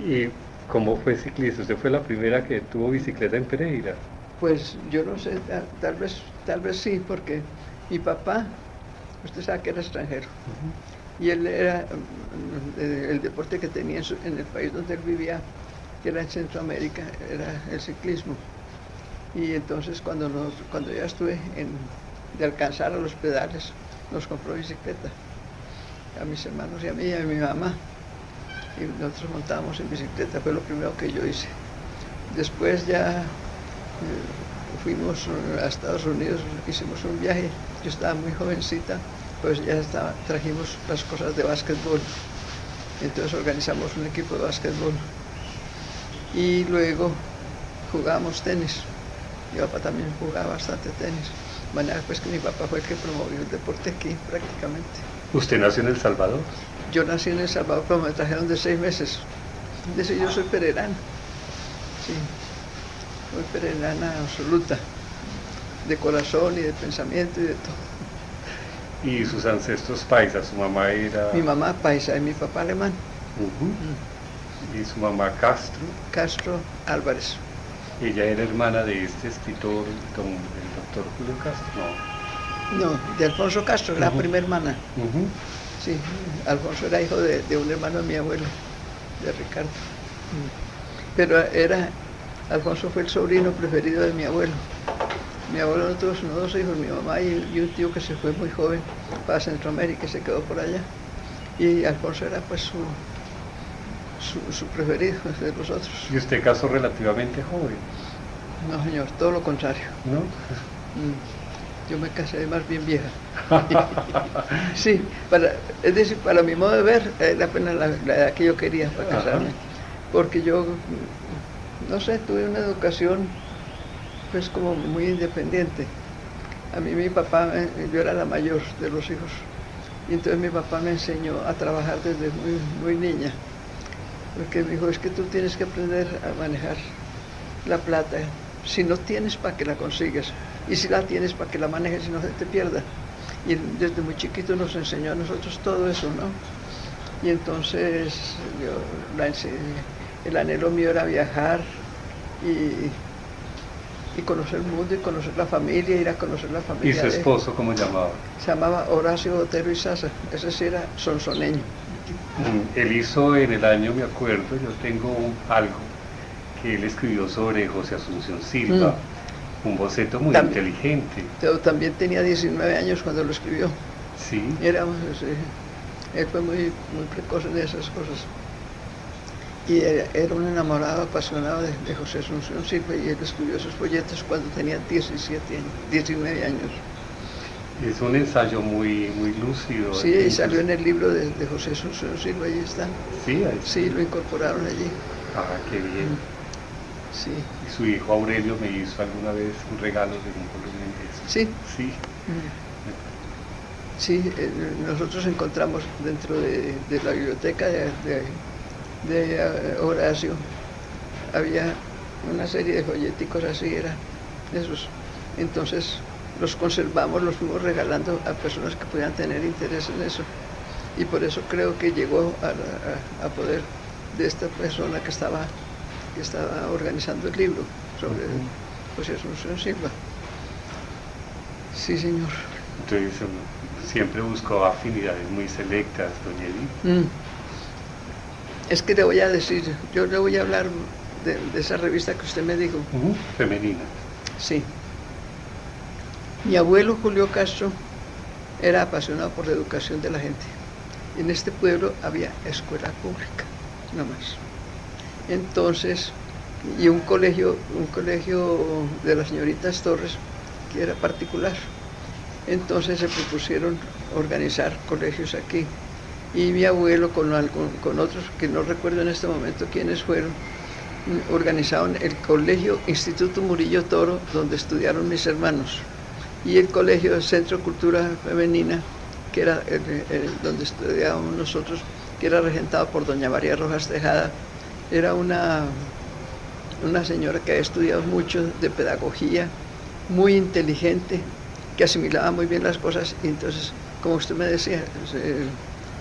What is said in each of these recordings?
¿Y cómo fue ciclista? ¿Usted fue la primera que tuvo bicicleta en Pereira? Pues yo no sé, tal vez sí, porque mi papá, usted sabe que era extranjero, Ujú. y él era, el deporte que tenía en el país donde él vivía, que era en Centroamérica, era el ciclismo. Y entonces cuando ya estuve de alcanzar a los pedales, nos compró bicicleta, a mis hermanos y a mí y a mi mamá. Y nosotros montábamos en bicicleta, fue lo primero que yo hice. Después ya fuimos a Estados Unidos, hicimos un viaje, yo estaba muy jovencita, pues trajimos las cosas de básquetbol. Entonces organizamos un equipo de básquetbol y luego jugábamos tenis. Mi papá también jugaba bastante tenis. De manera pues que mi papá fue el que promovió el deporte aquí prácticamente. ¿Usted nació en El Salvador? Yo nací en El Salvador, pero me trajeron de 6 meses. De eso yo soy pererana. Sí, soy pererana absoluta, de corazón y de pensamiento y de todo. ¿Y sus ancestros paisas? ¿Su mamá era...? Mi mamá paisa y mi papá alemán. Ujú. ¿Y su mamá Castro? Castro Álvarez. Ella era hermana de este escritor, el doctor Julio Castro. No, de Alfonso Castro, la Ujú. primera hermana. Ujú. Sí, Alfonso era hijo de un hermano de mi abuelo, de Ricardo. Pero Alfonso fue el sobrino preferido de mi abuelo. Mi abuelo no tuvo sino 2 hijos, mi mamá y un tío que se fue muy joven para Centroamérica y se quedó por allá. Y Alfonso era pues su preferido de los otros. ¿Y usted casó relativamente joven? No, señor, todo lo contrario. ¿No? Yo me casé más bien vieja. Sí, es decir, para mi modo de ver, era apenas la edad que yo quería para casarme. Porque yo, no sé, tuve una educación pues como muy independiente. A mí mi papá, yo era la mayor de los hijos, y entonces mi papá me enseñó a trabajar desde muy niña, porque me dijo, es que tú tienes que aprender a manejar la plata, si no tienes para que la consigas, y si la tienes para que la manejes y no se te pierda. Y desde muy chiquito nos enseñó a nosotros todo eso, ¿no? Y entonces el anhelo mío era viajar y conocer el mundo y conocer la familia, ir a conocer la ¿Y familia su de él. esposo cómo llamaba? Se llamaba Horacio Botero Izaza, ese sí era sonsoneño. Él hizo en el año, me acuerdo, yo tengo algo que él escribió sobre José Asunción Silva, un boceto muy inteligente. Pero también tenía 19 años cuando lo escribió. Sí. Él fue muy precoz en esas cosas. Y era un enamorado, apasionado de José Asunción Silva, y él escribió esos folletos cuando tenía 19 años. Es un ensayo muy lúcido. Sí, y salió en el libro de José Asunción Silva, ahí está. Sí, ahí sí, lo incorporaron allí. Ah, qué bien. Sí. Y su hijo Aurelio me hizo alguna vez un regalo de un volumen de eso. Sí. Sí. Sí, nosotros encontramos dentro de la biblioteca de Horacio, había una serie de folleticos así, eran esos. Entonces los conservamos, los fuimos regalando a personas que pudieran tener interés en eso. Y por eso creo que llegó a poder de esta persona que estaba organizando el libro sobre José Asunción Silva. Sí, señor. Entonces siempre buscó afinidades muy selectas, doña Edith. Es que le voy a decir, yo le voy a hablar de esa revista que usted me dijo. Femenina. Sí. Mi abuelo Julio Castro era apasionado por la educación de la gente. En este pueblo había escuela pública, no más. Entonces, y un colegio de las señoritas Torres, que era particular. Entonces se propusieron organizar colegios aquí. Y mi abuelo con otros, que no recuerdo en este momento quiénes fueron, organizaron el colegio Instituto Murillo Toro, donde estudiaron mis hermanos, y el colegio Centro Cultura Femenina, que era donde estudiábamos nosotros, que era regentado por doña María Rojas Tejada. Era una señora que había estudiado mucho de pedagogía, muy inteligente, que asimilaba muy bien las cosas, y entonces, como usted me decía,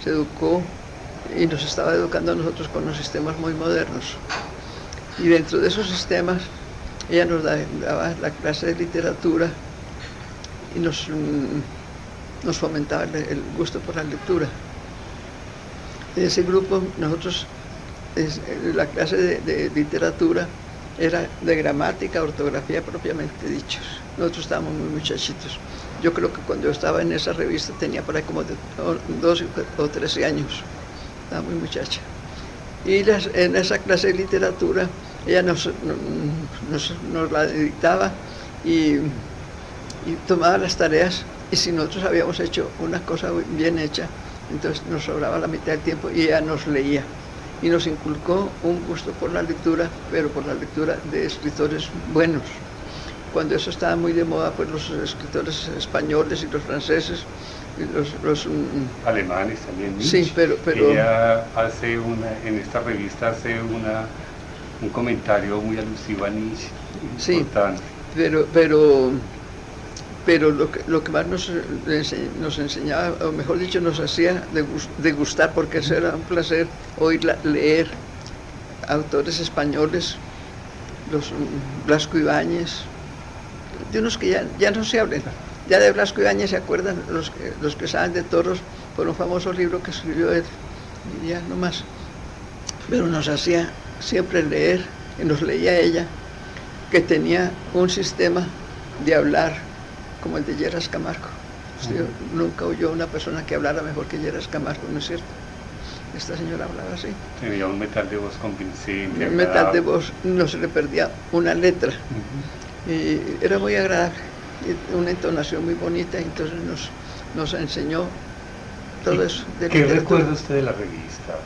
se educó y nos estaba educando a nosotros con los sistemas muy modernos. Y dentro de esos sistemas, ella nos daba la clase de literatura y nos fomentaba el gusto por la lectura. En ese grupo, nosotros, la clase de literatura era de gramática, ortografía propiamente dichos. Nosotros estábamos muy muchachitos. Yo creo que cuando yo estaba en esa revista tenía por ahí como 12 o 13 años. Estaba muy muchacha. Y en esa clase de literatura, ella nos la dictaba y tomaba las tareas, y si nosotros habíamos hecho una cosa bien hecha, entonces nos sobraba la mitad del tiempo y ella nos leía. Y nos inculcó un gusto por la lectura, pero por la lectura de escritores buenos. Cuando eso estaba muy de moda, pues los escritores españoles y los franceses, y los alemanes también. Nietzsche. Sí, pero ella hace en esta revista hace un comentario muy alusivo a Nietzsche. Sí, importante. Pero lo que más nos enseñaba, o mejor dicho, nos hacía degustar, porque eso era un placer leer autores españoles, los Blasco Ibáñez, de unos que ya no se hablan. Ya de Blasco Ibáñez se acuerdan los que saben de toros por un famoso libro que escribió él, y ya no más. Pero nos hacía siempre leer, y nos leía ella, que tenía un sistema de hablar como el de Lleras Camargo. Usted nunca oyó una persona que hablara mejor que Lleras Camargo, ¿no es cierto? Esta señora hablaba así. Tenía un metal de voz convincente. Un metal de voz, no se le perdía una letra. Y era muy agradable, y una entonación muy bonita, entonces nos enseñó todo eso. ¿Qué recuerda usted de la revista?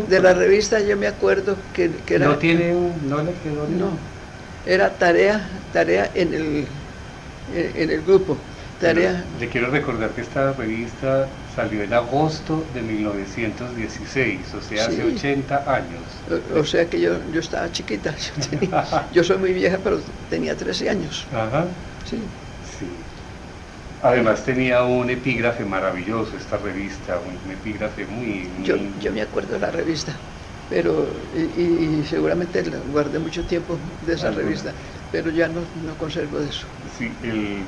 De la revista yo me acuerdo que era... ¿No le quedó? No, era tarea en el grupo. Le quiero recordar que esta revista salió en agosto de 1916, o sea, hace 80 años. O sea que yo estaba chiquita. Yo soy muy vieja, pero tenía 13 años. Ajá. Sí. Sí. Además tenía un epígrafe maravilloso esta revista, un epígrafe muy... Yo me acuerdo de la revista, pero y seguramente guardé mucho tiempo de esa revista, pero ya no conservo de eso. Sí, el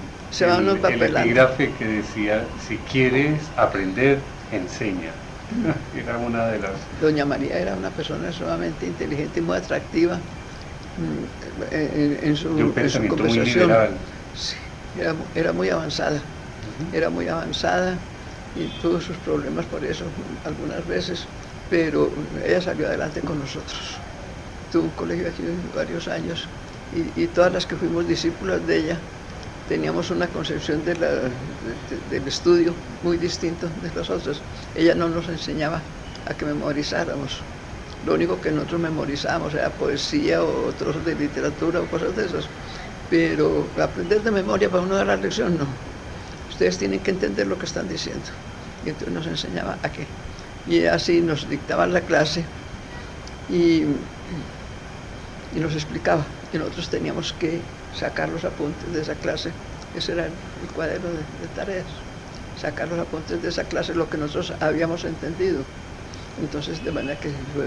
epígrafe que decía, si quieres aprender, enseña. Era una de las... Doña María era una persona sumamente inteligente y muy atractiva en su conversación. Muy liberal. Sí, era muy avanzada. Era muy avanzada y tuvo sus problemas por eso algunas veces, pero ella salió adelante con nosotros. Tuvo un colegio aquí varios años y todas las que fuimos discípulas de ella teníamos una concepción del estudio muy distinto de las otras. Ella no nos enseñaba a que memorizáramos. Lo único que nosotros memorizábamos era poesía o trozos de literatura o cosas de esas. Pero aprender de memoria para uno dar la lección, no. Ustedes tienen que entender lo que están diciendo. Y entonces nos enseñaba a qué. Y así nos dictaba la clase y nos explicaba. Y nosotros teníamos que sacar los apuntes de esa clase. Ese era el cuaderno de tareas. Sacar los apuntes de esa clase, lo que nosotros habíamos entendido. Entonces, de manera que fue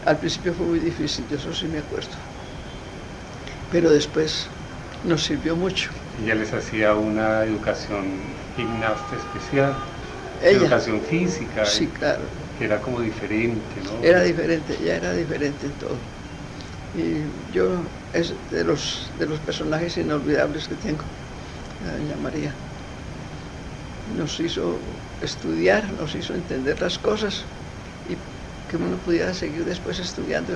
al principio fue muy difícil, yo eso sí me acuerdo. Pero después nos sirvió mucho. Ella les hacía una educación gimnasta especial, educación física. Sí, claro. Que era como diferente, ¿no? Era diferente, ella era diferente en todo. Y yo es de los personajes inolvidables que tengo, la doña María. Nos hizo estudiar, nos hizo entender las cosas y que uno pudiera seguir después estudiando.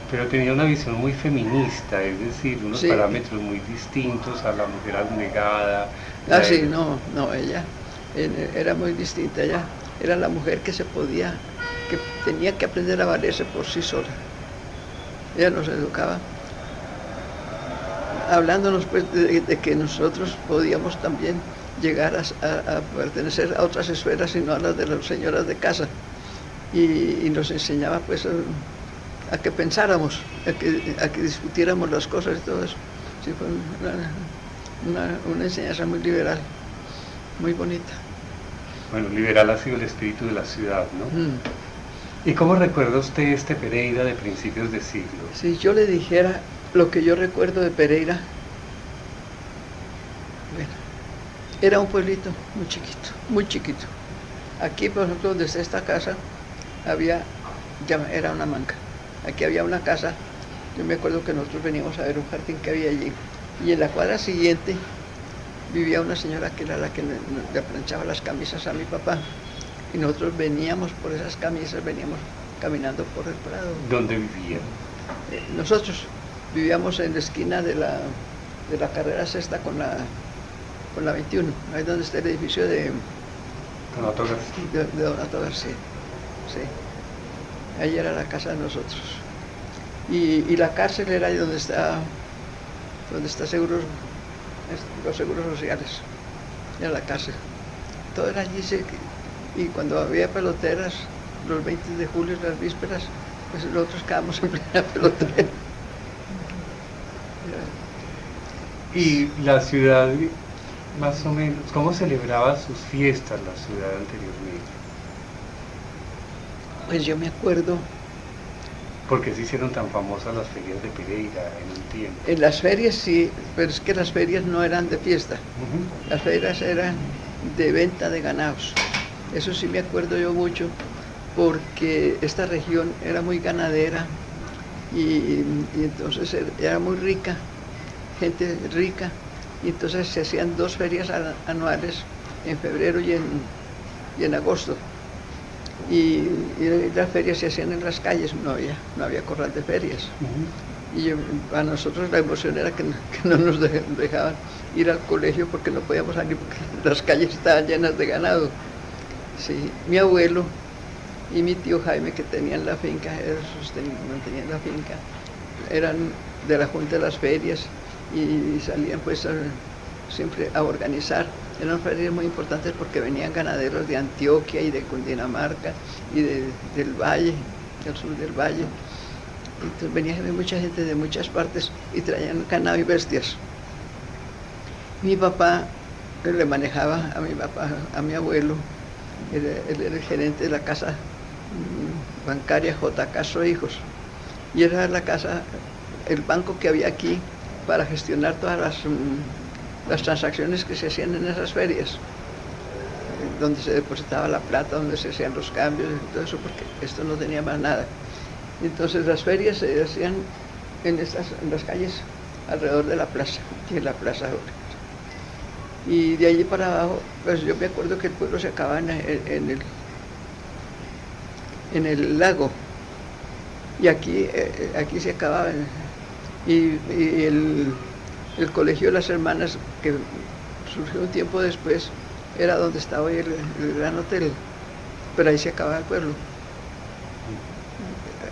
Pero tenía una visión muy feminista, es decir, unos parámetros muy distintos a la mujer abnegada. Sí, no, ella era muy distinta. Ella era la mujer que tenía que aprender a valerse por sí sola. Ella nos educaba, hablándonos pues de que nosotros podíamos también llegar a pertenecer a otras esferas y no a las de las señoras de casa. Y nos enseñaba pues a que pensáramos, a que discutiéramos las cosas y todo eso. Sí, fue una enseñanza muy liberal, muy bonita. Bueno, liberal ha sido el espíritu de la ciudad, ¿no? Mm. ¿Y cómo recuerda usted este Pereira de principios de siglo? Si yo le dijera lo que yo recuerdo de Pereira, bueno, era un pueblito muy chiquito, muy chiquito. Aquí, por ejemplo, donde está esta casa, había, ya era una manga. Aquí había una casa, yo me acuerdo que nosotros veníamos a ver un jardín que había allí. Y en la cuadra siguiente vivía una señora que era la que le planchaba las camisas a mi papá. Y nosotros veníamos por esas camisas, veníamos caminando por el prado. ¿Dónde vivía? Nosotros vivíamos en la esquina de la carrera sexta con la 21, ahí donde está el edificio de Donato García. de Donato García. Sí. Ahí era la casa de nosotros. Y la cárcel era ahí donde está los seguros sociales. Era la cárcel. Todo era allí. Y cuando había peloteras, los 20 de julio, las vísperas, pues nosotros quedábamos en plena pelotera. Y la ciudad, más o menos, ¿cómo celebraba sus fiestas la ciudad anteriormente? Pues yo me acuerdo, ¿Por qué se hicieron tan famosas las ferias de Pereira en un tiempo? en las ferias sí, pero es que las ferias no eran de fiesta, Ujú. las ferias eran de venta de ganados. Eso sí me acuerdo yo mucho, porque esta región era muy ganadera y entonces era muy rica, gente rica, y entonces se hacían 2 ferias anuales, en febrero y en agosto. Y las ferias se hacían en las calles, no había corral de ferias. Ujú. Y a nosotros la emoción era que no nos dejaban ir al colegio porque no podíamos salir porque las calles estaban llenas de ganado. Sí, mi abuelo y mi tío Jaime, que tenían la finca, mantenían la finca, eran de la Junta de las Ferias y salían pues siempre a organizar. Eran ferias muy importantes porque venían ganaderos de Antioquia y de Cundinamarca y del Valle, del sur del Valle. Entonces venía mucha gente de muchas partes y traían ganado y bestias. Mi papá le manejaba a mi abuelo, él era el gerente de la casa bancaria J. Castro Hijos. Y era la casa, el banco que había aquí para gestionar todas las transacciones que se hacían en esas ferias, donde se depositaba la plata, donde se hacían los cambios y todo eso, porque esto no tenía más nada. Entonces las ferias se hacían en las calles alrededor de la plaza, y en la plaza. Y de allí para abajo, pues yo me acuerdo que el pueblo se acababa en el lago, y aquí se acababa. Y el colegio de las hermanas, que surgió un tiempo después, era donde estaba hoy el Gran Hotel, pero ahí se acababa el pueblo.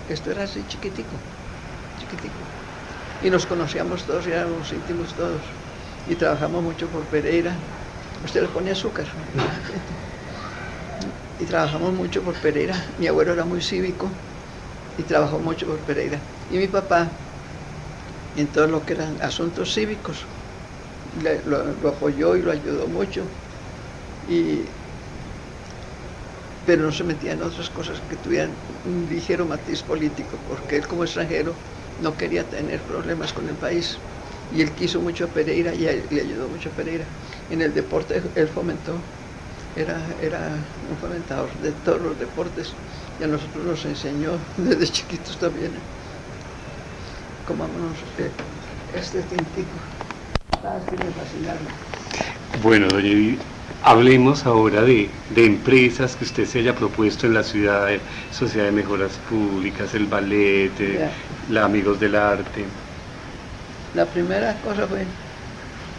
Esto era así chiquitico, chiquitico. Y nos conocíamos todos, y éramos íntimos todos. Y trabajamos mucho por Pereira. Usted le pone azúcar. Y trabajamos mucho por Pereira. Mi abuelo era muy cívico y trabajó mucho por Pereira. Y mi papá, en todo lo que eran asuntos cívicos, lo apoyó y lo ayudó mucho. Pero no se metía en otras cosas que tuvieran un ligero matiz político, porque él como extranjero no quería tener problemas con el país. Y él quiso mucho a Pereira y le ayudó mucho a Pereira. En el deporte él fomentó, era un fomentador de todos los deportes, y a nosotros nos enseñó desde chiquitos también. Comámonos este tintico. Que me fascinaron. Bueno, doña Edith, hablemos ahora de empresas que usted se haya propuesto en la ciudad, Sociedad de Mejoras Públicas, el Ballet, la Amigos del Arte. La primera cosa fue,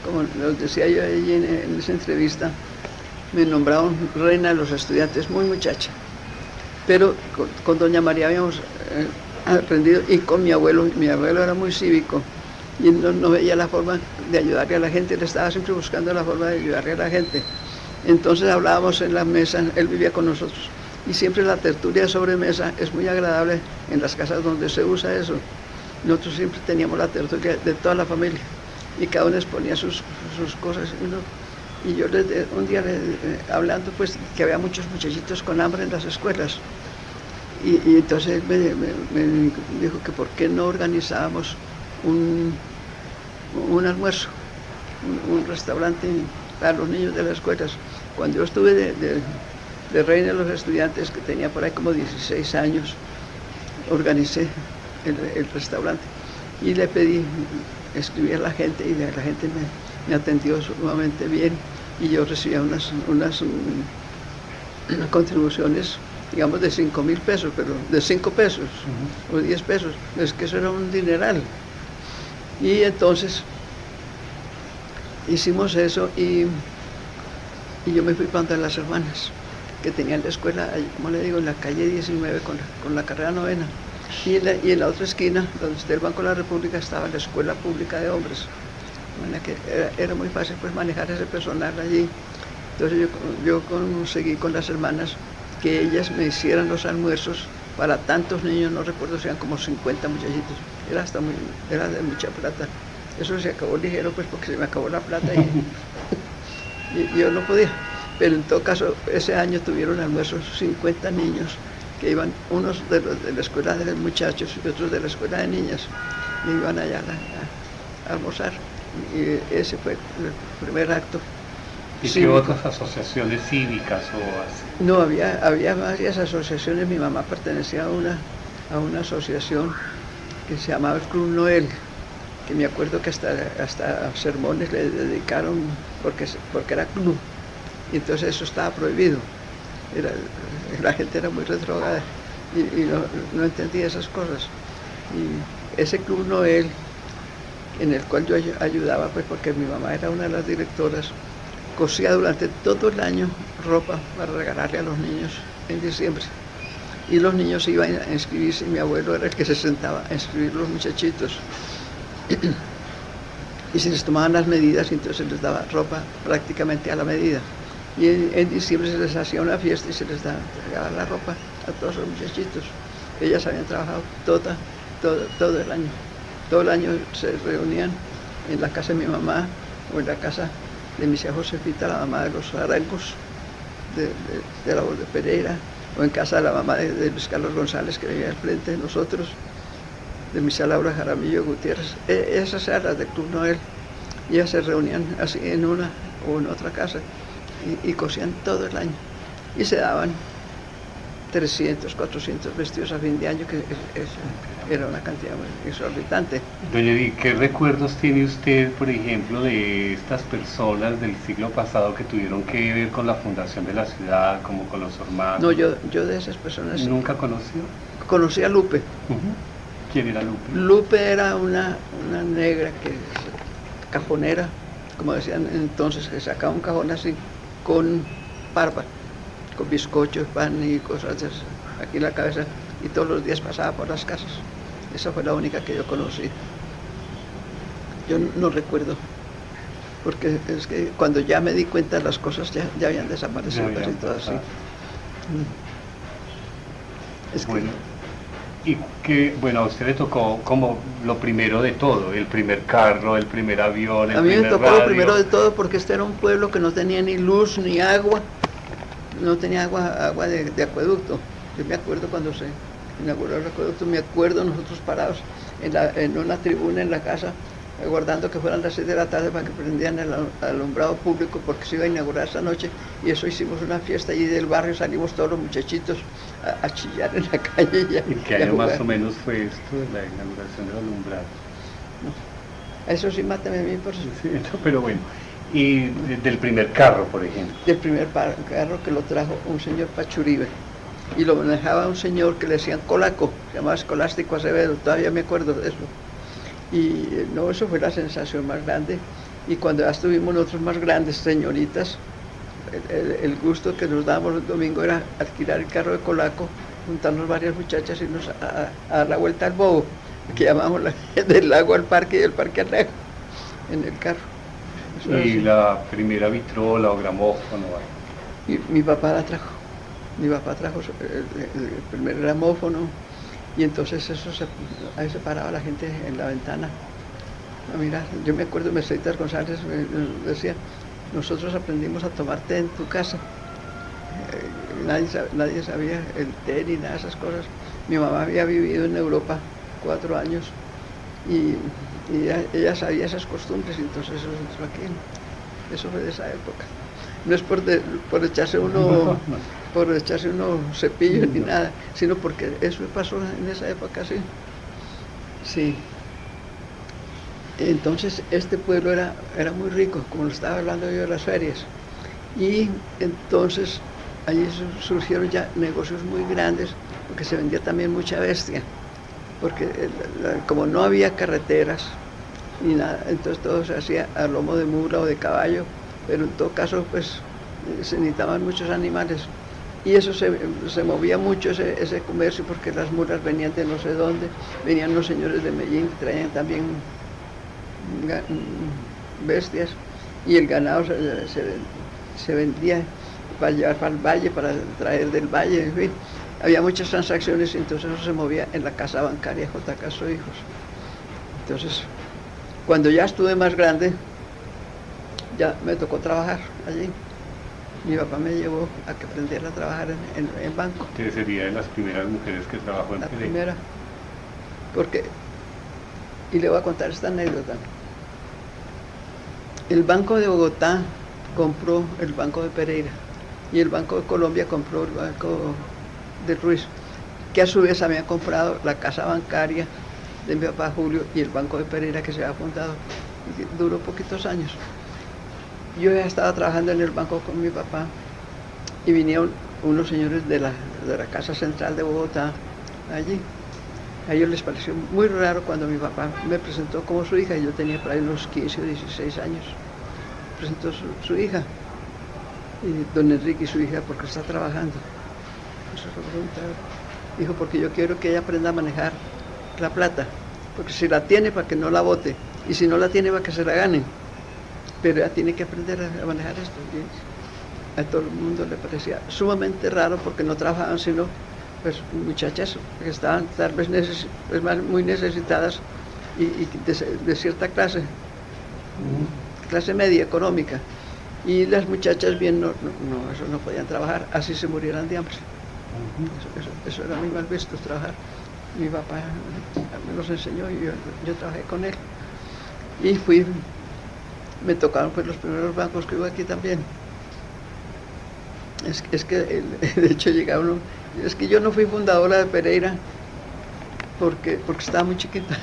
como les decía yo allí en esa entrevista, me nombraron reina de los estudiantes, muy muchacha. Pero con doña María habíamos aprendido, y con mi abuelo era muy cívico, y no veía la forma de ayudarle a la gente, él estaba siempre buscando la forma de ayudarle a la gente. Entonces hablábamos en la mesa, él vivía con nosotros, y siempre la tertulia de sobremesa es muy agradable en las casas donde se usa eso. Nosotros siempre teníamos la tertulia de toda la familia, y cada uno exponía sus cosas, Y yo un día hablando pues que había muchos muchachitos con hambre en las escuelas. Y entonces me dijo que por qué no organizábamos un almuerzo, un restaurante para los niños de las escuelas. Cuando yo estuve de reina de los estudiantes, que tenía por ahí como 16 años, organicé el restaurante y le pedí, escribí a la gente y la gente me atendió sumamente bien y yo recibía unas contribuciones, digamos, de 5.000 pesos, pero de 5 pesos o 10 pesos, es que eso era un dineral. Y entonces hicimos eso y yo me fui para las hermanas, que tenían la escuela, como le digo, en la calle 19 con la carrera novena. Y en la otra esquina, donde está el Banco de la República, estaba la escuela pública de hombres. Bueno, que era muy fácil pues manejar ese personal allí. Entonces yo conseguí con las hermanas que ellas me hicieran los almuerzos para tantos niños, no recuerdo si eran como 50 muchachitos. Era de mucha plata. Eso se acabó ligero pues porque se me acabó la plata y yo no podía. Pero en todo caso, ese año tuvieron almuerzos 50 niños, que iban unos de la escuela de muchachos y otros de la escuela de niñas, y iban allá a almorzar. Y ese fue el primer acto. ¿Y qué otras asociaciones cívicas o así? No, había varias asociaciones. Mi mamá pertenecía a una asociación que se llamaba el Club Noel, que me acuerdo que hasta sermones le dedicaron porque era club, y entonces eso estaba prohibido. La gente era muy retrógrada y no entendía esas cosas. Y ese Club Noel, en el cual yo ayudaba, pues porque mi mamá era una de las directoras, cosía durante todo el año ropa para regalarle a los niños en diciembre. Y los niños iban a inscribirse y mi abuelo era el que se sentaba a inscribir los muchachitos. Y se les tomaban las medidas y entonces se les daba ropa prácticamente a la medida. Y en diciembre se les hacía una fiesta y se les entregaba la ropa a todos los muchachitos. Ellas habían trabajado todo el año. Todo el año se reunían en la casa de mi mamá o en la casa de mi tía Josefita, la mamá de los Arangos, de la voz de Pereira, o en casa de la mamá de Luis Carlos González, que vivía al frente de nosotros, de mi tía Laura Jaramillo Gutiérrez. Esas eran las del Club Noel. Y ellas se reunían así en una o en otra casa y cosían todo el año. Y se daban 300, 400 vestidos a fin de año, que era una cantidad muy exorbitante. Doña Edith, ¿qué recuerdos tiene usted, por ejemplo, de estas personas del siglo pasado que tuvieron que ver con la fundación de la ciudad, como con los hermanos? No, yo de esas personas... ¿Nunca conoció? Conocí a Lupe. ¿Quién era Lupe? Lupe era una negra cajonera, como decían entonces, que sacaba un cajón así, con barba, con bizcochos, pan y cosas aquí en la cabeza, y todos los días pasaba por las casas. Esa fue la única que yo conocí. Yo no recuerdo, porque es que cuando ya me di cuenta las cosas ya habían desaparecido casi todas así. Es que... Bueno, y que, bueno, a usted le tocó como lo primero de todo, el primer carro, el primer avión, el a mí primer me tocó radio. Lo primero de todo porque este era un pueblo que no tenía ni luz ni agua, no tenía agua de acueducto. Yo me acuerdo cuando se inauguró el acueducto, me acuerdo nosotros parados en una tribuna en la casa, aguardando que fueran las 6 de la tarde para que prendieran el alumbrado público, porque se iba a inaugurar esta noche, y eso hicimos una fiesta allí del barrio, salimos todos los muchachitos a chillar en la calle. ¿En qué año más o menos fue esto de la inauguración del alumbrado? No, eso sí, mátame a mí por eso. Sí, no, pero bueno, y del primer carro, por ejemplo. Del primer carro que lo trajo un señor Pachuribe, y lo manejaba un señor que le decían Colaco, se llamaba Escolástico Acevedo, todavía me acuerdo de eso. Y no, eso fue la sensación más grande. Y cuando ya estuvimos nosotros más grandes, señoritas, el gusto que nos dábamos el domingo era alquilar el carro de Colaco, juntarnos varias muchachas y irnos a dar la vuelta al bobo, que llamamos del lago al parque y del parque al lago, en el carro. Eso Y así. la primera vitrola o gramófono. Y mi papá la trajo. Mi papá trajo el primer gramófono, y entonces ahí se paraba la gente en la ventana a mirar. Yo me acuerdo, Merceditas González me decía, nosotros aprendimos a tomar té en tu casa. Nadie sabía el té ni nada de esas cosas. Mi mamá había vivido en Europa 4 años y ella sabía esas costumbres, y entonces eso entró aquí. Eso fue de esa época. No es por echarse uno cepillo ni nada, sino porque eso pasó en esa época, sí. Sí. Entonces este pueblo era muy rico, como lo estaba hablando yo de las ferias. Y entonces allí surgieron ya negocios muy grandes, porque se vendía también mucha bestia, porque como no había carreteras ni nada, entonces todo se hacía a lomo de mula o de caballo, pero en todo caso pues se necesitaban muchos animales. Y eso se movía mucho ese comercio, porque las mulas venían de no sé dónde, venían los señores de Medellín que traían también bestias, y el ganado se vendía para llevar para el valle, para traer del valle, en fin. Había muchas transacciones, y entonces eso se movía en la casa bancaria J. Castro Hijos. Entonces, cuando ya estuve más grande, ya me tocó trabajar allí. Mi papá me llevó a que aprendiera a trabajar en banco. ¿Usted sería de las primeras mujeres que trabajó en La Pereira? primera. Porque, y le voy a contar esta anécdota. El Banco de Bogotá compró el Banco de Pereira, y el Banco de Colombia compró el Banco de Ruiz, que a su vez había comprado la casa bancaria de mi papá Julio y el Banco de Pereira, que se había fundado, y que duró poquitos años. Yo ya estaba trabajando en el banco con mi papá, y vinieron unos señores de la Casa Central de Bogotá allí. A ellos les pareció muy raro cuando mi papá me presentó como su hija, y yo tenía por ahí unos 15 o 16 años. Presentó su hija, y don Enrique y su hija, ¿por qué está trabajando? Eso fue preguntar. Dijo, porque yo quiero que ella aprenda a manejar la plata, porque si la tiene, para que no la bote, y si no la tiene, para que se la ganen. Pero ella tiene que aprender a manejar esto. Y a todo el mundo le parecía sumamente raro, porque no trabajaban sino pues muchachas que estaban tal vez muy necesitadas, y de cierta clase, clase media económica, y las muchachas bien eso no podían trabajar, así se murieran de hambre. Eso era muy mal visto, trabajar. Mi papá me los enseñó, y yo trabajé con él, y me tocaron pues los primeros bancos que hubo aquí también. Es que de hecho llega uno, es que yo no fui fundadora de Pereira porque estaba muy chiquita,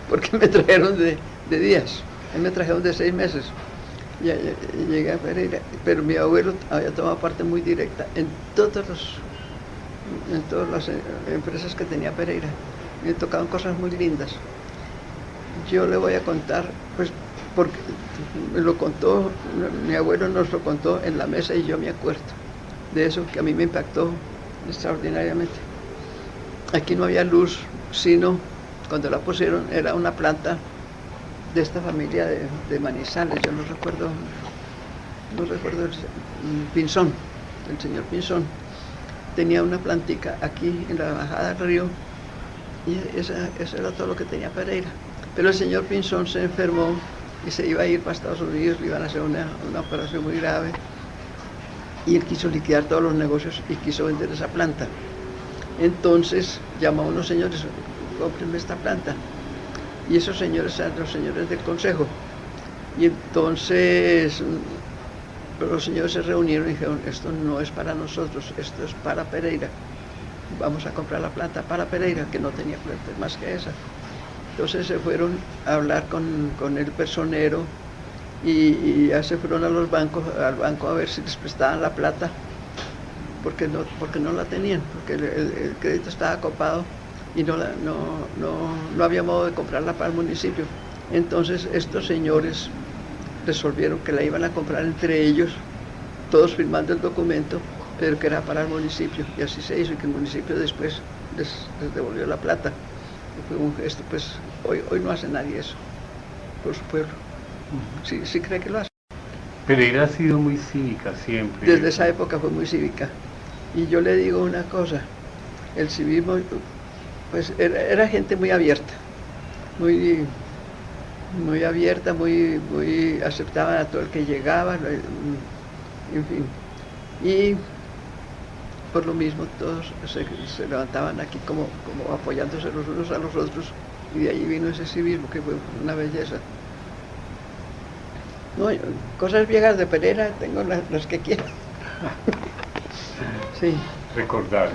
porque me trajeron de días, me trajeron de 6 meses. Ya llegué a Pereira, pero mi abuelo había tomado parte muy directa en todas las empresas que tenía Pereira. Me tocaban cosas muy lindas. Yo le voy a contar, pues, porque me lo contó, mi abuelo nos lo contó en la mesa, y yo me acuerdo de eso, que a mí me impactó extraordinariamente. Aquí no había luz, sino cuando la pusieron era una planta de esta familia de Manizales, yo no recuerdo Pinzón, el señor Pinzón tenía una plantica aquí en la bajada del río, y eso era todo lo que tenía Pereira. Pero el señor Pinzón se enfermó y se iba a ir para Estados Unidos, le iban a hacer una operación muy grave, y él quiso liquidar todos los negocios y quiso vender esa planta. Entonces llamó a unos señores, cómprenme esta planta, y esos señores eran los señores del consejo. Y entonces los señores se reunieron y dijeron, esto no es para nosotros, esto es para Pereira, vamos a comprar la planta para Pereira, que no tenía planta más que esa. Entonces se fueron a hablar con el personero, y ya se fueron al banco a ver si les prestaban la plata, porque no la tenían, porque el crédito estaba copado, y no había modo de comprarla para el municipio. Entonces estos señores resolvieron que la iban a comprar entre ellos, todos firmando el documento, pero que era para el municipio, y así se hizo, y que el municipio después les devolvió la plata. Y fue un gesto, pues hoy no hace nadie eso por su pueblo. Sí cree que lo hace. Pereira ha sido muy cívica siempre. Desde esa época fue muy cívica. Y yo le digo una cosa, el civismo, pues era gente muy abierta, muy muy abierta, muy aceptaban a todo el que llegaba, en fin. Y por lo mismo todos se levantaban aquí como apoyándose los unos a los otros, y de allí vino ese civismo que fue una belleza. No, cosas viejas de Pereira tengo las que quiero. Sí. Recordar.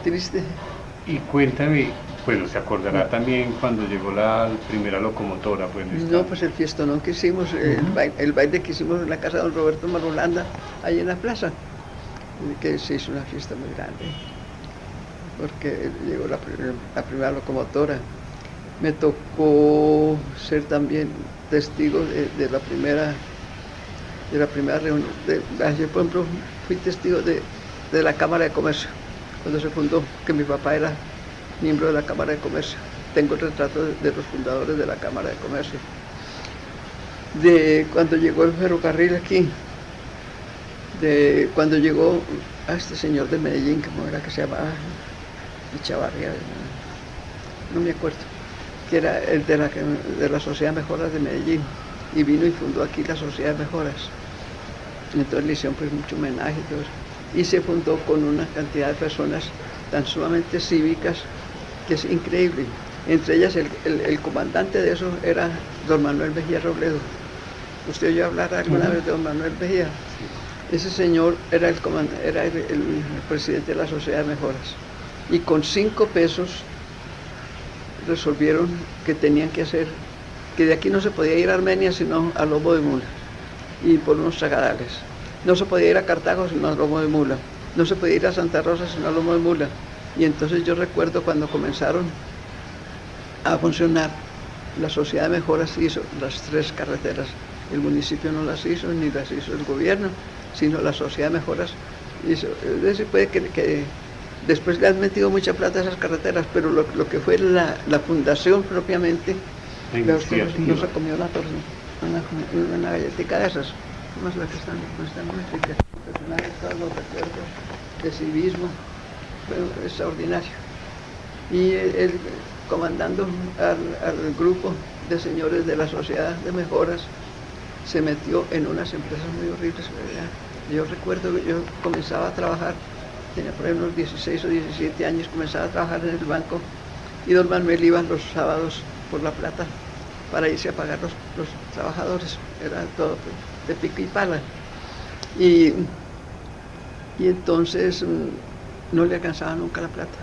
Triste. Y cuéntame, bueno, se acordará también cuando llegó la primera locomotora. No, pues el fiestonón que hicimos, el baile que hicimos en la casa de don Roberto Marulanda, ahí en la plaza, que se hizo una fiesta muy grande, porque llegó la primera locomotora. Me tocó ser también testigo de la primera reunión. Ayer, por ejemplo, fui testigo de la Cámara de Comercio, cuando se fundó, que mi papá era miembro de la Cámara de Comercio. Tengo el retrato de los fundadores de la Cámara de Comercio. De cuando llegó el ferrocarril aquí, de cuando llegó a este señor de Medellín, ¿cómo era que se llamaba? Echavarría, no me acuerdo, que era el de la Sociedad de Mejoras de Medellín, y vino y fundó aquí la Sociedad de Mejoras. Entonces le hicieron pues mucho homenaje y todo eso. Y se fundó con una cantidad de personas tan sumamente cívicas que es increíble. Entre ellas el comandante de eso era don Manuel Mejía Robledo. ¿Usted oyó hablar alguna vez de don Manuel Mejía? Ese señor era el presidente de la Sociedad de Mejoras. Y con 5 pesos resolvieron que tenían que hacer, que de aquí no se podía ir a Armenia sino a lomo de mula y por unos tragadales. No se podía ir a Cartago sino a lomo de mula. No se podía ir a Santa Rosa sino a lomo de mula. Y entonces yo recuerdo cuando comenzaron a funcionar, la Sociedad de Mejoras hizo las 3 carreteras. El municipio no las hizo, ni las hizo el gobierno, sino la Sociedad de Mejoras hizo. Es decir, puede que después le han metido mucha plata a esas carreteras, pero lo que fue la fundación propiamente, no se comió una galletita de esas, más las que están muy ricas, todos los recuerdos de civismo, fue extraordinario. Y él comandando al grupo de señores de la Sociedad de Mejoras, se metió en unas empresas muy horribles, ¿verdad? Yo recuerdo que yo comenzaba a trabajar, tenía por ahí unos 16 o 17 años, comenzaba a trabajar en el banco, y don Manuel iba los sábados por la plata para irse a pagar los trabajadores, era todo de pico y pala. Y entonces no le alcanzaba nunca la plata.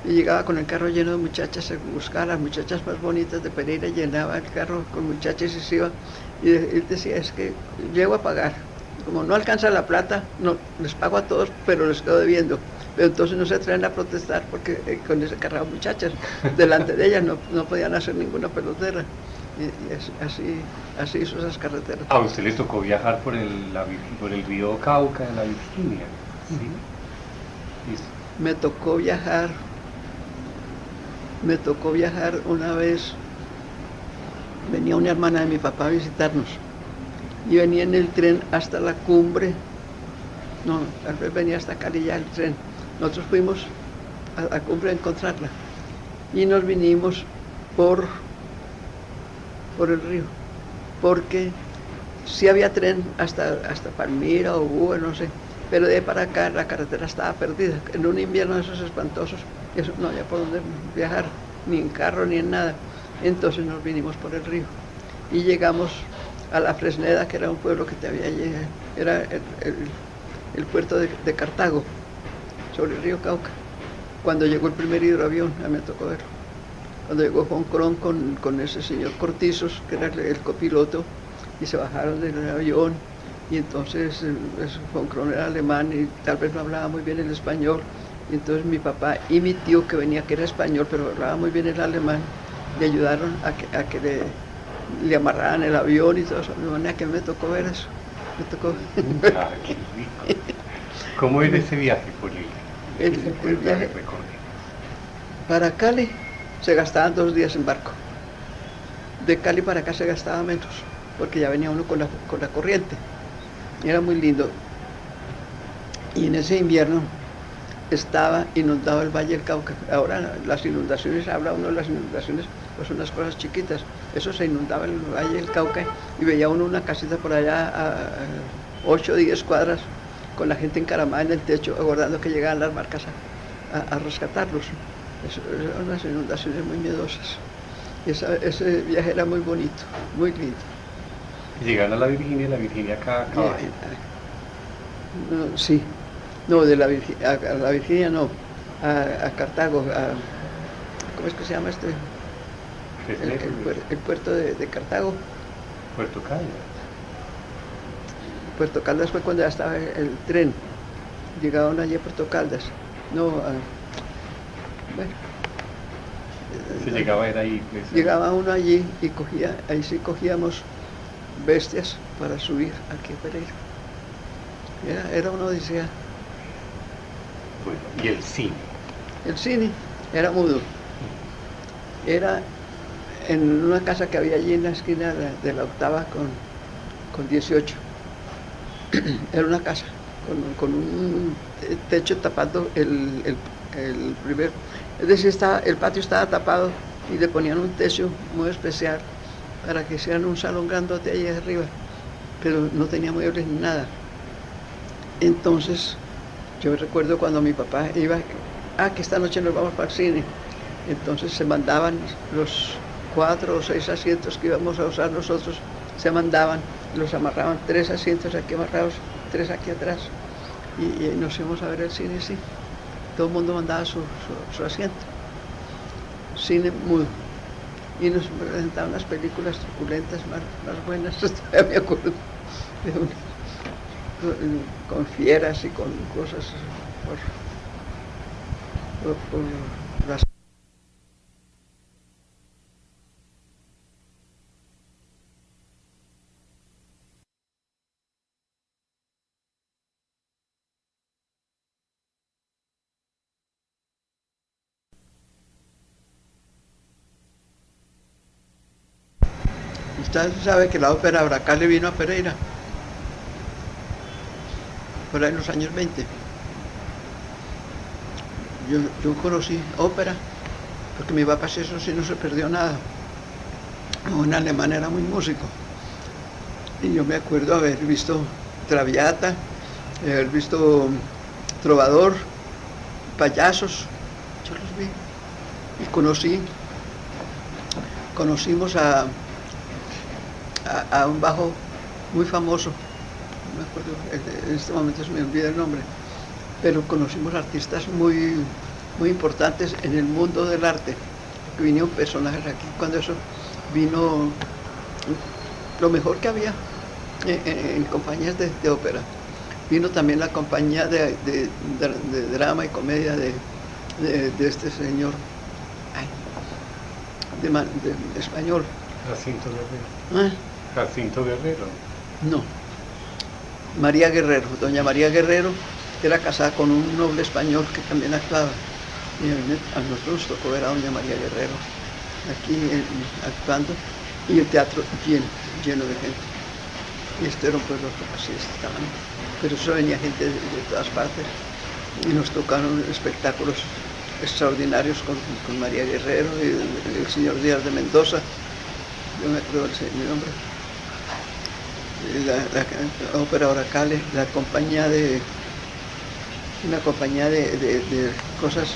Y llegaba con el carro lleno de muchachas a buscar a las muchachas más bonitas de Pereira, llenaba el carro con muchachas y se iba. Y él decía, es que llego a pagar. Como no alcanza la plata, no les pago a todos, pero les quedo debiendo. Pero entonces no se atreven a protestar porque con ese carro de muchachas, delante de ellas no podían hacer ninguna pelotera. Y así hizo esas carreteras. ¿A usted le tocó viajar por el río Cauca, en la Virginia? ¿Sí? Me tocó viajar una vez. Venía una hermana de mi papá a visitarnos y venía en el tren hasta la cumbre. No, tal vez venía hasta Cali ya el tren. Nosotros fuimos a la cumbre a encontrarla y nos vinimos por el río, porque sí había tren hasta Palmira o Búa, no sé, pero de ahí para acá la carretera estaba perdida. En un invierno de esos espantosos, eso no había por dónde viajar, ni en carro ni en nada. Entonces nos vinimos por el río y llegamos a La Fresneda, que era un pueblo que era el puerto de Cartago, sobre el río Cauca. Cuando llegó el primer hidroavión, a mí me tocó verlo. Cuando llegó Juan Cron con ese señor Cortizos, que era el copiloto, y se bajaron del avión, y entonces Juan Cron era alemán y tal vez no hablaba muy bien el español, y entonces mi papá y mi tío, que venía, que era español, pero hablaba muy bien el alemán, le ayudaron a que le amarraran el avión y todo eso. De manera que me tocó ver eso. Me tocó. Ah, qué rico. ¿Cómo era ese viaje por el viaje para Cali? Se gastaban 2 días en barco. De Cali para acá se gastaba menos, porque ya venía uno con la corriente. Era muy lindo. Y en ese invierno estaba inundado el Valle del Cauca. Ahora las inundaciones, habla uno de las inundaciones, pues unas cosas chiquitas. Eso se inundaba el Valle del Cauca y veía uno una casita por allá a 8 o 10 cuadras con la gente encaramada en el techo, aguardando que llegaran las barcas a rescatarlos. Eran unas inundaciones muy miedosas. Ese viaje era muy bonito, muy lindo. Llegan a la Virginia acá abajo. No, sí, no, de la Virginia, a la Virginia no, a Cartago, ¿cómo es que se llama este? El puerto de Cartago. Puerto Caldas. Puerto Caldas fue cuando ya estaba el tren. Llegaron allí a Puerto Caldas. No, bueno. Se llegaba era ahí. Pues, llegaba uno allí y ahí sí cogíamos bestias para subir aquí a Pereira. Era una odisea. Bueno, y el cine. El cine era mudo. Era en una casa que había allí en la esquina de la octava con 18. Era una casa con un techo tapando el primer. Es decir, el patio estaba tapado y le ponían un techo muy especial para que hicieran un salón grandote allí arriba, pero no tenía muebles ni nada. Entonces, yo recuerdo cuando mi papá iba, que esta noche nos vamos para el cine. Entonces se mandaban los 4 o 6 asientos que íbamos a usar nosotros, se mandaban, los amarraban, 3 asientos aquí amarrados, 3 aquí atrás, y nos íbamos a ver el cine, sí. Todo el mundo mandaba su asiento. Cine mudo. Y nos presentaban unas películas truculentas más buenas, todavía me acuerdo de una, con fieras y con cosas por las. Usted sabe que la ópera Bracale vino a Pereira, por ahí en los años 20. Yo conocí ópera, porque mi papá eso sí no se perdió nada. Un alemán era muy músico. Y yo me acuerdo haber visto Traviata, haber visto Trovador, Payasos, yo los vi. Y conocimos a un bajo muy famoso, no me acuerdo, en este momento se me olvida el nombre, pero conocimos artistas muy, muy importantes en el mundo del arte, que vinieron personajes aquí, cuando eso vino lo mejor que había en compañías de ópera. Vino también la compañía de drama y comedia de este señor de español. Jacinto Guerrero. Jacinto Guerrero. No. María Guerrero. Doña María Guerrero era casada con un noble español que también actuaba. Y a nosotros nos tocó ver a doña María Guerrero aquí actuando y el teatro lleno de gente. Y este era un pueblo así estaban. Pero eso venía gente de todas partes y nos tocaron espectáculos extraordinarios con María Guerrero y el señor Díaz de Mendoza. Yo me acuerdo el nombre. La ópera Bracale, una compañía de cosas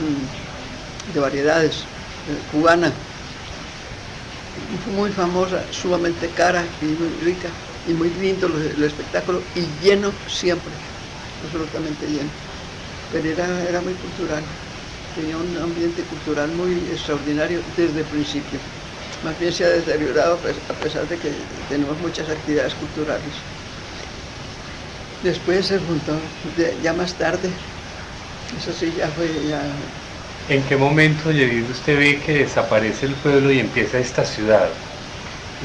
de variedades, cubana, muy famosa, sumamente cara y muy rica y muy lindo el espectáculo y lleno siempre, absolutamente lleno. Pero era muy cultural, tenía un ambiente cultural muy extraordinario desde el principio. Más bien se ha deteriorado a pesar de que tenemos muchas actividades culturales. Después se juntó, ya más tarde, eso sí ya fue ya. ¿En qué momento, Yedid, usted ve que desaparece el pueblo y empieza esta ciudad?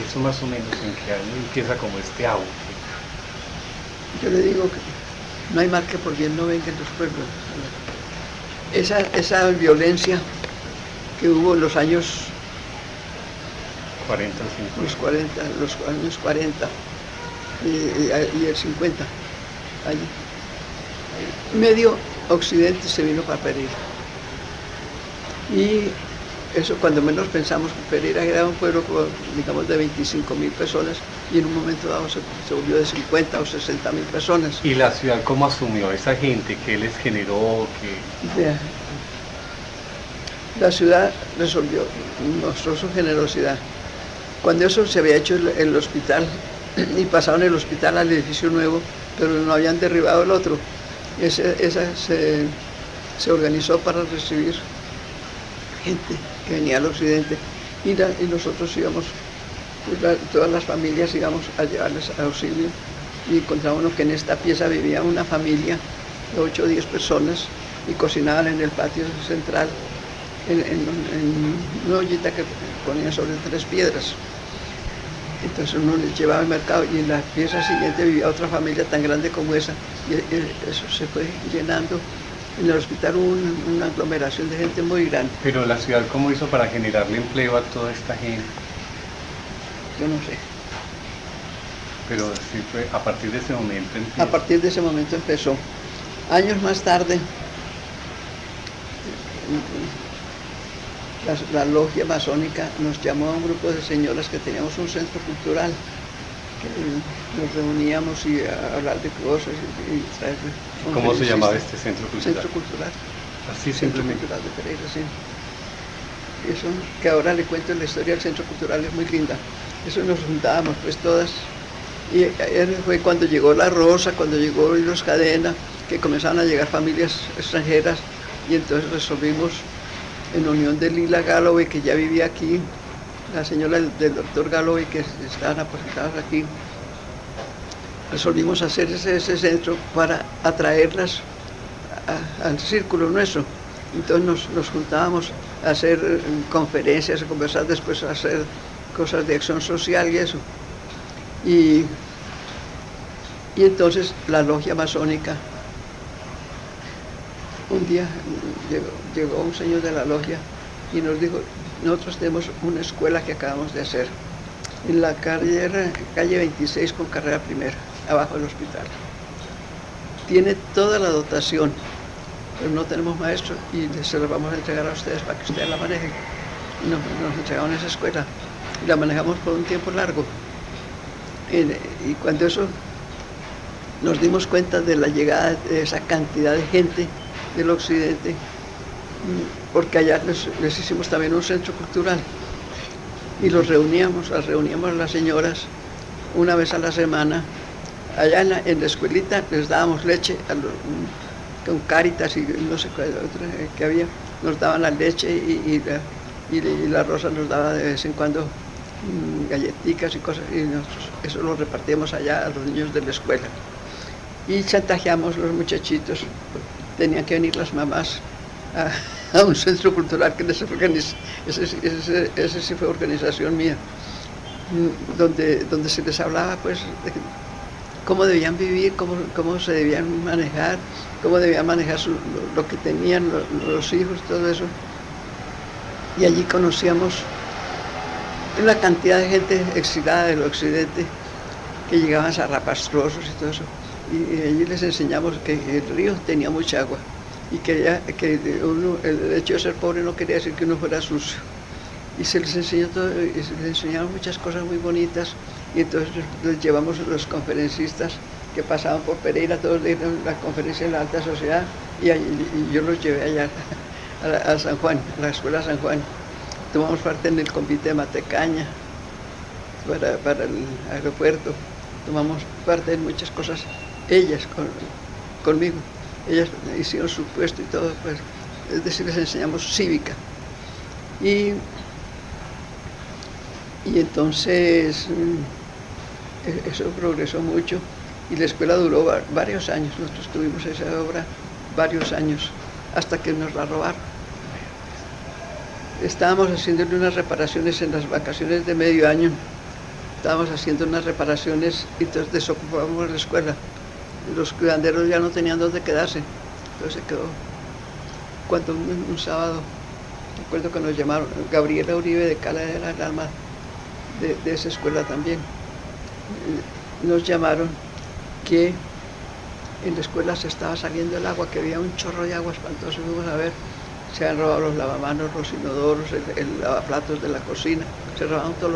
Eso más o menos, ¿en qué año empieza como este auge? Yo le digo que no hay mal que por bien no venga en los pueblos. Esa violencia que hubo en los años 40 o 50. Los años 40 y el 50, allí. Occidente se vino para Pereira. Y eso cuando menos pensamos que Pereira era un pueblo, digamos, de 25.000 personas y en un momento dado se volvió de 50 o 60.000 personas. ¿Y la ciudad cómo asumió a esa gente? ¿Qué les generó? Vea, la ciudad resolvió, mostró su generosidad. Cuando eso se había hecho el hospital y pasaron el hospital al edificio nuevo, pero no habían derribado el otro, esa se organizó para recibir gente que venía al occidente y nosotros íbamos, todas las familias íbamos a llevarles auxilio y encontrábamos que en esta pieza vivía una familia de 8 o 10 personas y cocinaban en el patio central en una ollita que ponían sobre 3 piedras. Entonces uno les llevaba al mercado y en la pieza siguiente vivía otra familia tan grande como esa y eso se fue llenando. En el hospital hubo una aglomeración de gente muy grande. Pero la ciudad, ¿cómo hizo para generarle empleo a toda esta gente? Yo no sé. Pero sí fue a partir de ese momento. A partir de ese momento empezó. Años más tarde, la logia masónica nos llamó a un grupo de señoras que teníamos un centro cultural, que nos reuníamos y a hablar de cosas y traer. ¿Cómo se llamaba este centro cultural? Centro Cultural. Así Centro simplemente. Cultural de Pereira, sí. Eso, que ahora le cuento la historia del Centro Cultural, es muy linda. Eso nos juntábamos pues todas. Y fue cuando llegó La Rosa, cuando llegó Los Cadena, que comenzaron a llegar familias extranjeras y entonces resolvimos, en unión de Lila Galloway, que ya vivía aquí, la señora del doctor Galloway, que estaban aposentadas aquí, resolvimos hacer ese centro para atraerlas al círculo nuestro. Entonces nos juntábamos a hacer conferencias, a conversar, después a hacer cosas de acción social y eso. Y entonces la logia masónica, un día llegó un señor de la logia y nos dijo, nosotros tenemos una escuela que acabamos de hacer en la calle 26 con carrera primera, abajo del hospital. Tiene toda la dotación, pero no tenemos maestro y se la vamos a entregar a ustedes para que ustedes la manejen. Y nos entregaron esa escuela y la manejamos por un tiempo largo. Y cuando eso nos dimos cuenta de la llegada de esa cantidad de gente del occidente, porque allá les hicimos también un centro cultural y las reuníamos las señoras una vez a la semana. Allá en la escuelita les dábamos leche con Cáritas y no sé cuál otra que había, nos daban la leche y la Rosa nos daba de vez en cuando galletitas y cosas, y nosotros eso lo repartíamos allá a los niños de la escuela. Y chantajeamos los muchachitos, tenían que venir las mamás a un centro cultural que les organizó, ese sí fue organización mía, donde se les hablaba pues de cómo debían vivir, cómo se debían manejar, cómo debían manejar lo que tenían los hijos, todo eso. Y allí conocíamos una cantidad de gente exilada del occidente que llegaban zarrapastrosos y todo eso. Y allí les enseñamos que el río tenía mucha agua y que el hecho de ser pobre no quería decir que uno fuera sucio. Y se les enseñó todo, y se les enseñaron muchas cosas muy bonitas. Y entonces les llevamos a los conferencistas que pasaban por Pereira, todos dieron la conferencia en la alta sociedad y yo los llevé allá a San Juan, a la escuela San Juan. Tomamos parte en el convite de Matecaña para el aeropuerto, tomamos parte en muchas cosas, ellas conmigo, ellas hicieron su puesto y todo, pues, es decir, les enseñamos cívica. Y entonces eso progresó mucho y la escuela duró varios años, nosotros tuvimos esa obra varios años, hasta que nos la robaron. Estábamos haciéndole unas reparaciones en las vacaciones de medio año, estábamos haciendo unas reparaciones y entonces desocupamos la escuela. Los cuidanderos ya no tenían dónde quedarse, entonces se quedó. Cuando un sábado, recuerdo que nos llamaron, Gabriela Uribe de Cala era el alma de esa escuela también, nos llamaron que en la escuela se estaba saliendo el agua, que había un chorro de agua espantoso, y fuimos a ver, se han robado los lavamanos, los inodoros, el lavaplatos de la cocina, se robaron todos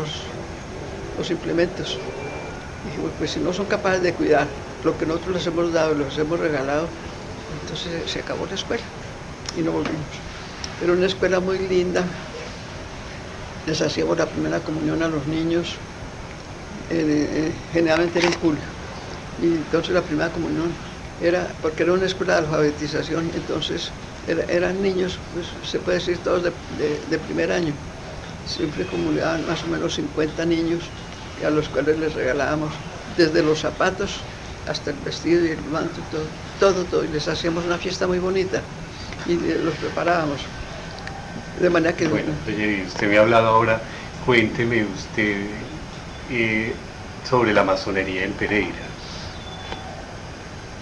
los implementos. Y dije, pues si no son capaces de cuidar lo que nosotros les hemos dado, los hemos regalado, entonces se acabó la escuela y no volvimos. Era una escuela muy linda, les hacíamos la primera comunión a los niños, generalmente era en julio, y entonces la primera comunión era, porque era una escuela de alfabetización, entonces eran niños, pues se puede decir todos de primer año, siempre comunicaban más o menos 50 niños, y a los cuales les regalábamos desde los zapatos hasta el vestido y el manto, todo, y les hacíamos una fiesta muy bonita, y los preparábamos. De manera que... Bueno, doña, usted me ha hablado ahora, cuénteme usted sobre la masonería en Pereira.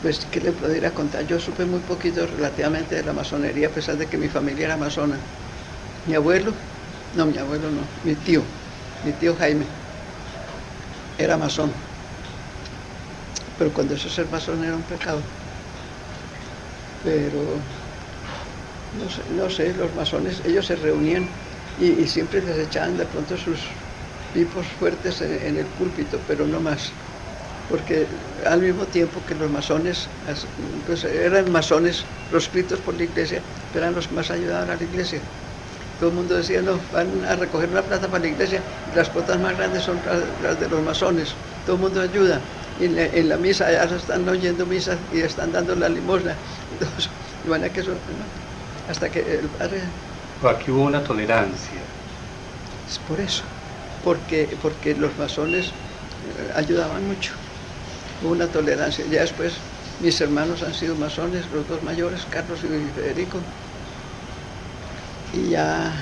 Pues, ¿qué le podría contar? Yo supe muy poquito relativamente de la masonería, a pesar de que mi familia era masona. Mi abuelo no, mi tío Jaime, era masón. Pero cuando eso ser masón era un pecado. Pero, no sé, los masones, ellos se reunían y siempre les echaban de pronto sus pipos fuertes en el púlpito, pero no más. Porque al mismo tiempo que los masones, pues eran masones proscritos por la iglesia, pero eran los que más ayudaban a la iglesia. Todo el mundo decía, no, van a recoger una plata para la iglesia, y las cuotas más grandes son las de los masones, todo el mundo ayuda. Y en la misa, ya se están oyendo misas y están dando la limosna. Entonces, de manera que eso, ¿no? Hasta que el padre... Aquí hubo una tolerancia. Es por eso, porque los masones ayudaban mucho. Hubo una tolerancia. Ya después mis hermanos han sido masones, los dos mayores, Carlos y Federico. Y ya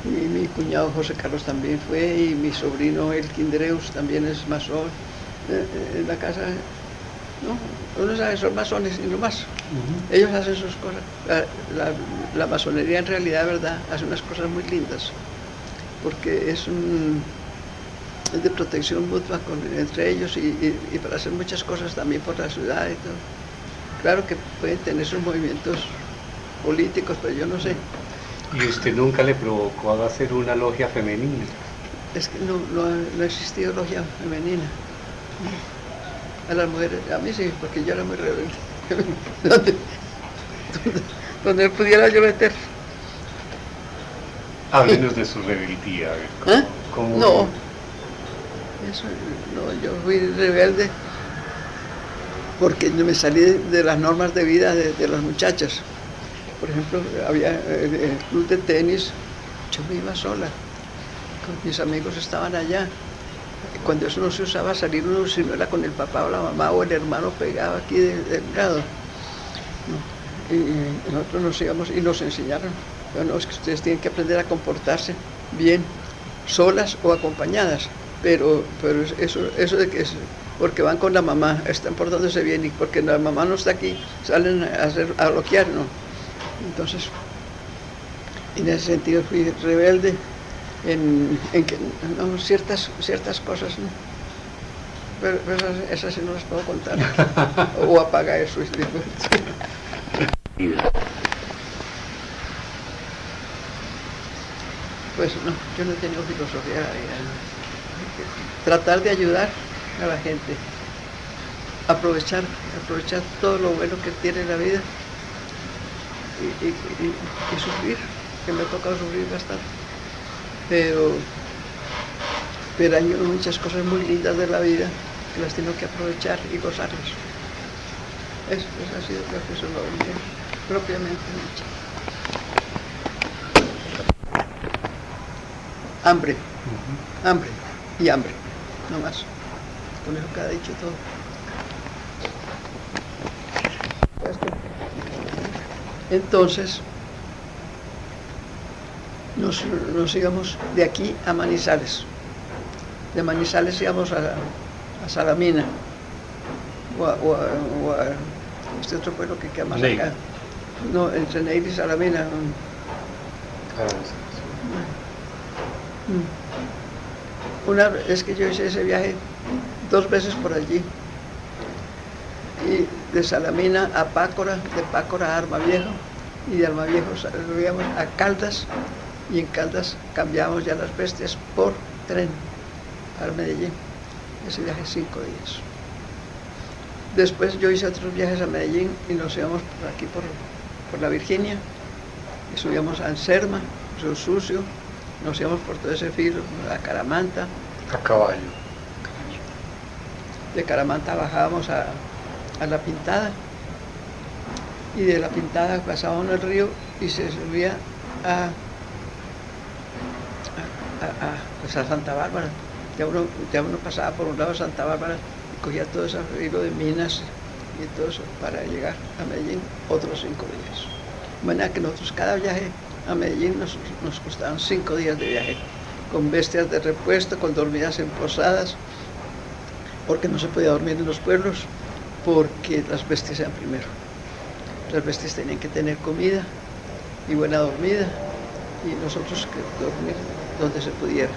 mi cuñado José Carlos también fue, y mi sobrino El Quindreus también es masón. En la casa, no, uno sabe, son masones y no más. Ellos hacen sus cosas. La masonería en realidad, verdad, hace unas cosas muy lindas, porque es de protección mutua entre ellos y para hacer muchas cosas también por la ciudad y todo. Claro que pueden tener sus movimientos políticos, pero yo no sé. ¿Y usted nunca le provocó a hacer una logia femenina? Es que no ha existido logia femenina. A las mujeres, a mí sí, porque yo era muy rebelde. donde pudiera yo meter. Háblenos de su rebeldía. A ver, ¿cómo? No, yo fui rebelde porque me salí de las normas de vida de las muchachas. Por ejemplo, había el club de tenis, yo me iba sola, mis amigos estaban allá. Cuando eso no se usaba salir uno, si no era con el papá o la mamá o el hermano pegado aquí del lado. No. Y nosotros nos íbamos y nos enseñaron, bueno, es que ustedes tienen que aprender a comportarse bien, solas o acompañadas, pero eso de que porque van con la mamá, están portándose bien, y porque la mamá no está aquí, salen a bloquear, no. Entonces, en ese sentido fui rebelde en que no, ciertas cosas, ¿no? Pero esas sí no las puedo contar. O apaga eso. Pues no, yo no he tenido filosofía. Tratar de ayudar a la gente, aprovechar todo lo bueno que tiene la vida y sufrir, que me ha tocado sufrir bastante. Pero hay muchas cosas muy lindas de la vida que las tengo que aprovechar y gozarlas. Eso ha sido lo que eso lo viene propiamente dicho. Hambre, hambre y hambre, no más. Con eso queda dicho todo. Entonces, nos íbamos de aquí a Manizales. De Manizales íbamos a Salamina, o a este otro pueblo que queda más acá. No, entre Neira y Salamina. Una vez que yo hice ese viaje 2 veces por allí. Y de Salamina a Pácora, de Pácora a Armaviejo, y de Armaviejo subíamos a Caldas, y en Caldas cambiábamos ya las bestias por tren para Medellín. Ese viaje 5 días. Después yo hice otros viajes a Medellín y nos íbamos por aquí por la Virginia, y subíamos a Anserma, Río Sucio, nos íbamos por todo ese filo, a Caramanta. A caballo. De Caramanta bajábamos a La Pintada, y de La Pintada pasábamos el río y se subía pues a Santa Bárbara. Ya uno pasaba por un lado de Santa Bárbara y cogía todo ese filo de minas y todo eso para llegar a Medellín otros 5 días. De manera que nosotros cada viaje a Medellín nos costaban 5 días de viaje, con bestias de repuesto, con dormidas en posadas, porque no se podía dormir en los pueblos, porque las bestias eran primero. Las bestias tenían que tener comida y buena dormida, y nosotros que dormir donde se pudiera.